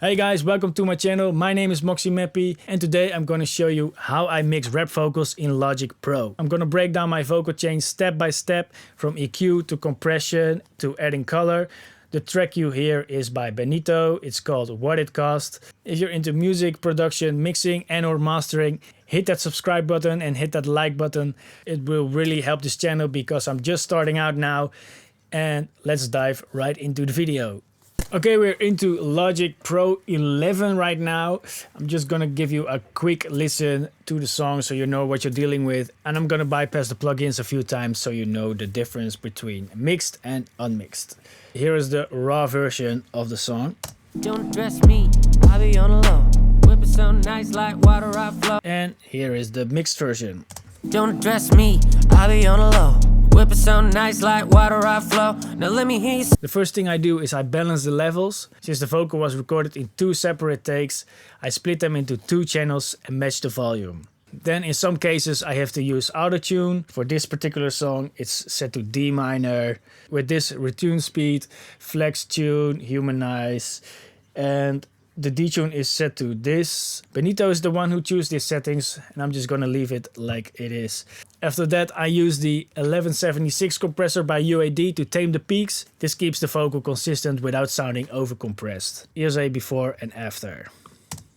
Hey guys, welcome to my channel. My name is Moxie and today I'm going to show you how I mix rap vocals in Logic Pro. I'm going to break down my vocal chain step by step from EQ to compression to adding color. The track you hear is by Benito. It's called What It Cost. If you're into music production, mixing and or mastering, hit that subscribe button and hit that like button. It will really help this channel because I'm just starting out now. And let's dive right into the video. Okay, we're into Logic Pro 11 right now. I'm just gonna give you a quick listen to the song so you know what you're dealing with. And I'm gonna bypass the plugins a few times so you know the difference between mixed and unmixed. Here is the raw version of the song. Don't dress me, I'll be on the low. Whip it so nice like water I flow. And here is the mixed version. Don't dress me, I'll be on the low. Whip it so nice like water I flow. Now let me hear you. The first thing I do is I balance the levels. Since the vocal was recorded in 2 separate takes, I split them into 2 channels and match the volume. Then in some cases I have to use autotune. For this particular song it's set to D minor. With this retune speed, flex tune, humanize, and the detune is set to this. Benito is the one who chose these settings and I'm just gonna leave it like it is. After that I use the 1176 compressor by UAD to tame the peaks. This keeps the vocal consistent without sounding overcompressed. Here's a before and after.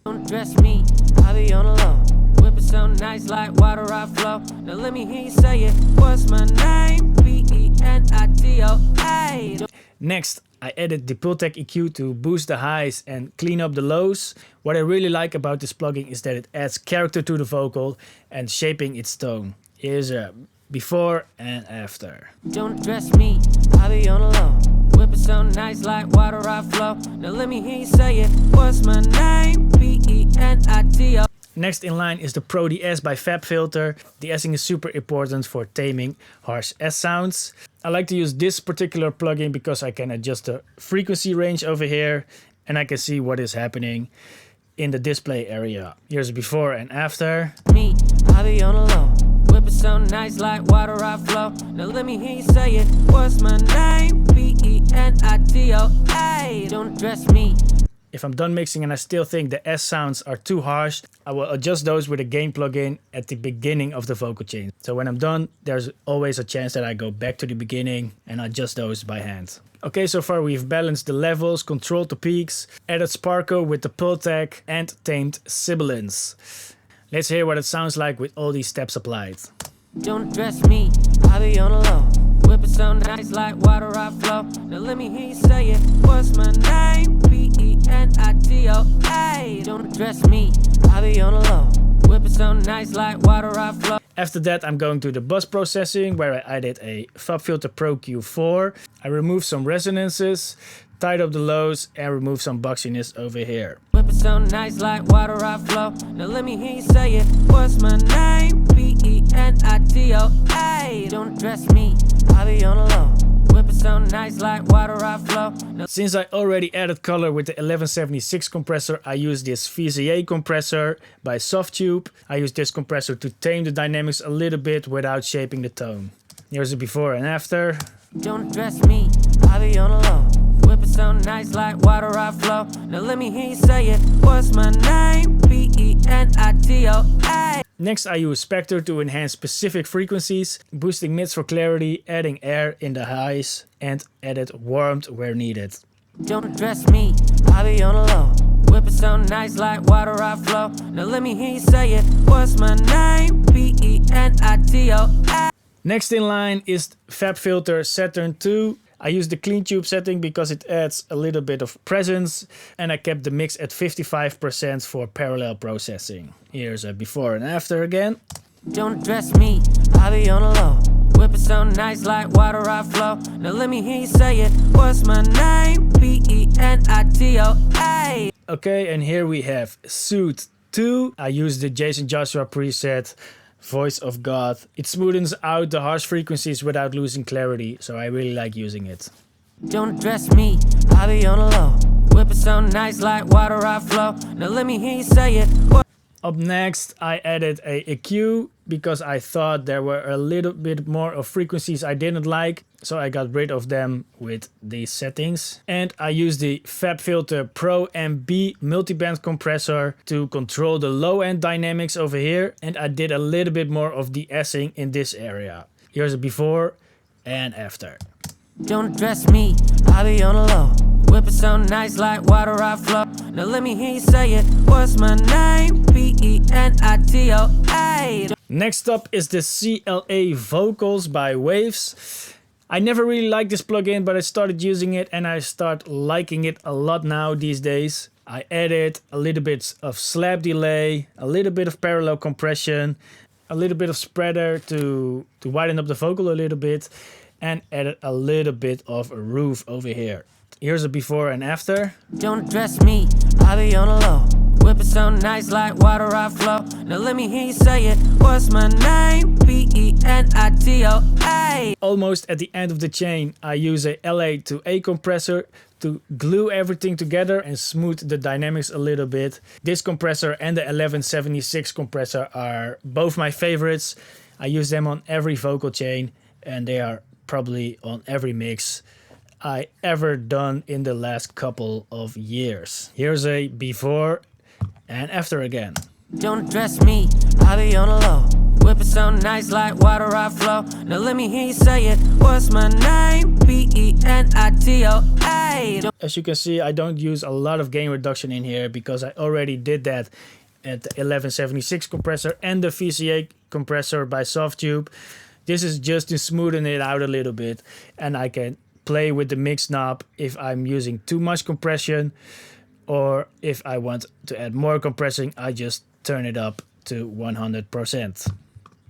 Don't dress me, I'll be on the low. Whip it so nice like water I flow. Now let me hear you say it. What's my name? Benito. Next, I added the Pultec EQ to boost the highs and clean up the lows. What I really like about this plugin is that it adds character to the vocal and shaping its tone. Here's a before and after. Don't dress me, I'll be on the low. Whip it so nice like water I flow. Now let me hear you say it. What's my name? Benito. Next in line is the Pro de-ess by FabFilter. De-essing is super important for taming harsh S sounds. I like to use this particular plugin because I can adjust the frequency range over here and I can see what is happening in the display area. Here's before and after. Me, I'll be on the low. Whip it so nice like water I flow. Now let me hear you say it. What's my name? Benito. Don't dress me. If I'm done mixing and I still think the S sounds are too harsh, I will adjust those with a gain plugin at the beginning of the vocal chain. So when I'm done, there's always a chance that I go back to the beginning and adjust those by hand. Okay, so far we've balanced the levels, controlled the peaks, added sparkle with the Pultec and tamed sibilance. Let's hear what it sounds like with all these steps applied. Don't dress me, I'll be on the low. Whip it so nice like water I flow. Now let me hear you say it. What's my name? Benito. Don't dress me, I'll be on the low. Whip it so nice like water I flow. After that I'm going to the bus processing where I added a FabFilter Pro Q4. I removed some resonances, tied up the lows and removed some boxiness over here. Whip it so nice like water I flow. Now let me hear you say it. What's my name? Benito. Don't dress me, I'll be on the low. Whip it so nice like water I flow. Since I already added color with the 1176 compressor, I use this VCA compressor by Softtube. I use this compressor to tame the dynamics a little bit without shaping the tone. Here's the before and after. Don't dress me, I'll be on the low. Whip it so nice like water I flow. Now let me hear you say it. What's my name? Benito. Next I use Spectre to enhance specific frequencies, boosting mids for clarity, adding air in the highs, and added warmth where needed. Don't dress me, I'll be on the low. Whip it so nice like water I flow. Now let me hear you say it. What's my name? Benito. Next in line is FabFilter Saturn 2. I use the clean tube setting because it adds a little bit of presence and I kept the mix at 55% for parallel processing. Here's a before and after again. Don't dress me, I'll be on the low. Whip it so nice like water I flow. Now let me hear you say it. What's my name? Benito. Okay, and here we have Suit 2. I use the Jason Joshua preset. Voice of God. It smoothens out the harsh frequencies without losing clarity, so I really like using it. Don't dress me, I'll be on the low. Whip it so nice like water I flow. Now let me hear you say it. Up next, I added a EQ because I thought there were a little bit more of frequencies I didn't like. So I got rid of them with these settings. And I use the FabFilter Pro MB multiband compressor to control the low end dynamics over here. And I did a little bit more of de-essing in this area. Here's a before and after. Don't address me, I be on the low. Whip it so nice like water I flow. Now let me hear you say it. What's my name? Benito. Next up is the CLA Vocals by Waves. I never really liked this plugin, but I started using it and I start liking it a lot now these days. I added a little bit of slap delay, a little bit of parallel compression, a little bit of spreader to widen up the vocal a little bit, and added a little bit of a roof over here. Here's a before and after. Don't address me, I be on the low. Whip it so nice like water I flow. Now let me hear you say it. What's my name? Benito. Almost at the end of the chain, I use a LA to A compressor to glue everything together and smooth the dynamics a little bit. This compressor and the 1176 compressor are both my favorites. I use them on every vocal chain and they are probably on every mix I ever done in the last couple of years. Here's a before and after again. Don't address me, I be on the low. Whip it so nice like water I flow. Now let me hear you say it. What's my name? Benito. As you can see, I don't use a lot of gain reduction in here because I already did that at the 1176 compressor and the VCA compressor by Softube. This is just to smoothen it out a little bit, and I can play with the mix knob if I'm using too much compression, or if I want to add more compressing, I just turn it up to 100%.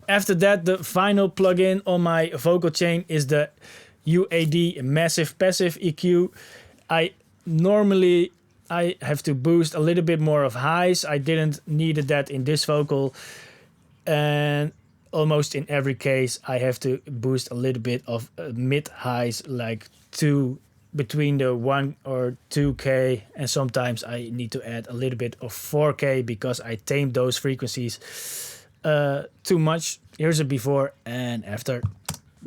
After that, the final plugin on my vocal chain is the UAD Massive Passive EQ. Normally I have to boost a little bit more of highs. I didn't need that in this vocal, and almost in every case I have to boost a little bit of mid highs, like between the 1 or 2K, and sometimes I need to add a little bit of 4K because I tamed those frequencies too much. Here's a before and after.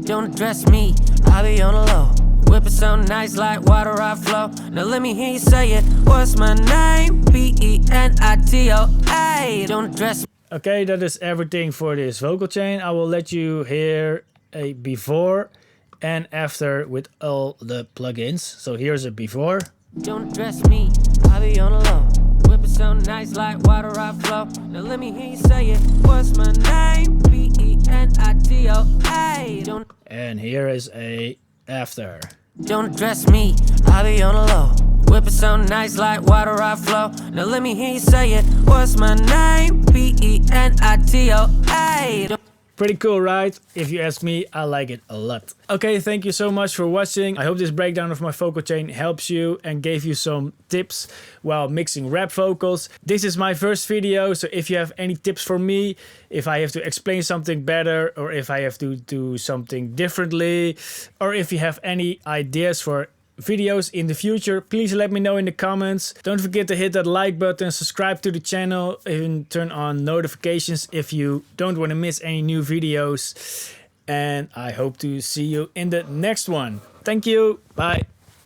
Don't address me, I be on the low. Whip it so nice like water I flow. Now let me hear you say it. What's my name? Benito. Don't address me. Okay, that is everything for this vocal chain. I will let you hear a before and after with all the plugins. So here's a before. Don't address me, I be on the low. Whip it so nice like water I flow. Now let me hear you say it. What's my name? Benito. And here is a after. Don't address me, I be on the low. Whip it so nice like water I flow. Now let me hear you say it. What's my name? Benito. Pretty cool, right? If you ask me, I like it a lot. Okay, thank you so much for watching. I hope this breakdown of my vocal chain helps you and gave you some tips while mixing rap vocals. This is my first video, so if you have any tips for me, if I have to explain something better, or if I have to do something differently, or if you have any ideas for videos in the future, please let me know in the comments. Don't forget to hit that like button, subscribe to the channel, and turn on notifications if you don't want to miss any new videos. And I hope to see you in the next one. Thank you. Bye.